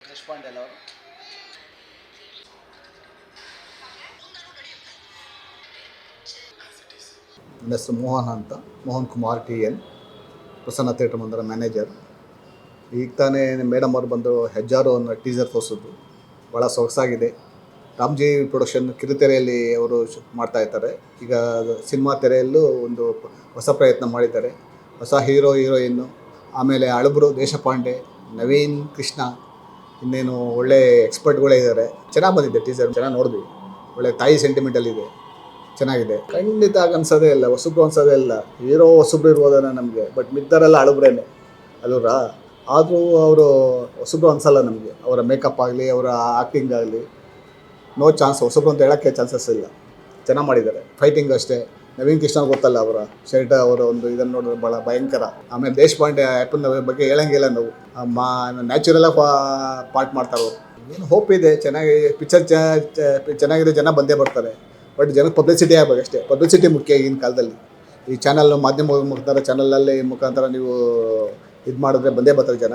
ದೇಶಪಾಂಡೆ ಅವರು. ನನ್ನ ಹೆಸರು ಮೋಹನ್ ಅಂತ, ಮೋಹನ್ ಕುಮಾರ್ TN, ಪ್ರಸನ್ನ ಥಿಯೇಟರ್ ಮಂದಿರ ಮ್ಯಾನೇಜರ್. ಈಗ ತಾನೇ ಮೇಡಮ್ ಅವರು ಬಂದು ಹೆಜ್ಜಾರು ಅನ್ನೋ ಟೀಸರ್ ತೋರಿಸಿದ್ರು. ಭಾಳ ಸೊಗಸಾಗಿದೆ. ರಾಮ್ಜಿ ಪ್ರೊಡಕ್ಷನ್ ಕಿರುತೆರೆಯಲ್ಲಿ ಅವರು ಮಾಡ್ತಾ ಇರ್ತಾರೆ. ಈಗ ಸಿನಿಮಾ ತೆರೆಯಲ್ಲೂ ಒಂದು ಹೊಸ ಪ್ರಯತ್ನ ಮಾಡಿದ್ದಾರೆ. ಹೊಸ ಹೀರೋಯಿನ್ನು, ಆಮೇಲೆ ಅಳಬ್ರು ದೇಶಪಾಂಡೆ, ನವೀನ್ ಕೃಷ್ಣ, ಇನ್ನೇನು ಒಳ್ಳೆ ಎಕ್ಸ್ಪರ್ಟ್ಗಳೇ ಇದ್ದಾರೆ. ಚೆನ್ನಾಗಿ ಬಂದಿದೆ ಟೀಸರ್, ಚೆನ್ನಾಗಿ ನೋಡಿದ್ವಿ. ಒಳ್ಳೆ ತಾಯಿ ಸೆಂಟಿಮೆಂಟಲ್ಲಿದೆ, ಚೆನ್ನಾಗಿದೆ. ಖಂಡಿತ ಅನ್ಸೋದೇ ಇಲ್ಲ, ಹೊಸಬ್ರು ಅನ್ಸೋದೇ ಇಲ್ಲ. ಹೀರೋ ಹೊಸಬ್ರು ಇರ್ಬೋದೇನೋ ನಮಗೆ, ಬಟ್ ಮಿದ್ದರೆಲ್ಲ ಅಳುಬ್ರೇನೆ ಅಲ್ವರಾ. ಆದರೂ ಅವರು ಹೊಸಬ್ರು ಅನ್ಸಲ್ಲ ನಮಗೆ. ಅವರ ಮೇಕಪ್ ಆಗಲಿ, ಅವರ ಆ್ಯಕ್ಟಿಂಗ್ ಆಗಲಿ, ನೋ ಚಾನ್ಸ್. ಹೊಸಬ್ರು ಅಂತ ಹೇಳೋಕ್ಕೆ ಚಾನ್ಸಸ್ ಇಲ್ಲ. ಚೆನ್ನಾಗಿ ಮಾಡಿದ್ದಾರೆ. ಫೈಟಿಂಗ್ ಅಷ್ಟೇ. ನವೀನ್ ಕೃಷ್ಣ ಗೊತ್ತಲ್ಲ, ಅವರ ಶರ್ಟ್, ಅವರ ಒಂದು ಇದನ್ನು ನೋಡಿದ್ರೆ ಭಾಳ ಭಯಂಕರ. ಆಮೇಲೆ ದೇಶಪಾಂಡೆ ಅಪ್ಪನ ಬಗ್ಗೆ ಹೇಳಂಗಿಲ್ಲ ನಾವು. ನ್ಯಾಚುರಲಾಗಿ ಪಾರ್ಟ್ ಮಾಡ್ತಾರೆ. ಏನು ಹೋಪ್ ಇದೆ, ಚೆನ್ನಾಗಿ ಪಿಕ್ಚರ್ ಚೆನ್ನಾಗಿದೆ, ಜನ ಬಂದೇ ಬರ್ತಾರೆ. ಬಟ್ ಜನಕ್ಕೆ ಪಬ್ಲಿಸಿಟಿ ಆಗಬೇಕು ಅಷ್ಟೇ. ಪಬ್ಲಿಸಿಟಿ ಮುಖ್ಯ ಈಗಿನ ಕಾಲದಲ್ಲಿ. ಈ ಚಾನಲ್ ಮಾಧ್ಯಮ ಮುಖಾಂತರ, ಚಾನಲಲ್ಲಿ ಮುಖಾಂತರ ನೀವು ಇದು ಮಾಡಿದ್ರೆ ಬಂದೇ ಬರ್ತಾರೆ ಜನ.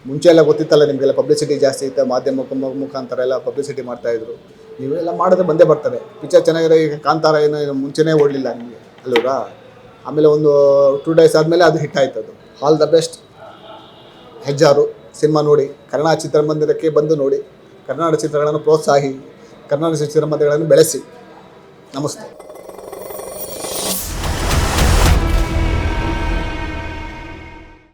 ಮುಂಚೆ ಎಲ್ಲ ಗೊತ್ತಿತ್ತಲ್ಲ ನಿಮಗೆಲ್ಲ, ಪಬ್ಲಿಸಿಟಿ ಜಾಸ್ತಿ ಇತ್ತು, ಮಾಧ್ಯಮ ಮುಖಾಂತರ ಎಲ್ಲ ಪಬ್ಲಿಸಿಟಿ ಮಾಡ್ತಾಯಿದ್ರು. ನೀವೆಲ್ಲ ಮಾಡಿದ್ರೆ ಬಂದೇ ಬರ್ತಾರೆ. ಪಿಕ್ಚರ್ ಚೆನ್ನಾಗಿದೆ. ಈಗ ಕಾಂತಾರ ಏನು ಮುಂಚೆನೇ ಓಡಲಿಲ್ಲ ನಿಮಗೆ ಅಲ್ವಾ. ಆಮೇಲೆ ಒಂದು 2 days ಆದಮೇಲೆ ಅದು ಹಿಟ್ ಆಯ್ತು. ಅದು all the best. Hejjaru cinema ನೋಡಿ, ಕನ್ನಡ ಚಿತ್ರಮಂದಿರಕ್ಕೆ ಬಂದು ನೋಡಿ. ಕನ್ನಡ ಚಿತ್ರಗಳನ್ನು ಪ್ರೋತ್ಸಾಹಿ, ಕನ್ನಡ ಚಿತ್ರಮಂದಿರಗಳನ್ನು ಬೆಳೆಸಿ. ನಮಸ್ತೆ.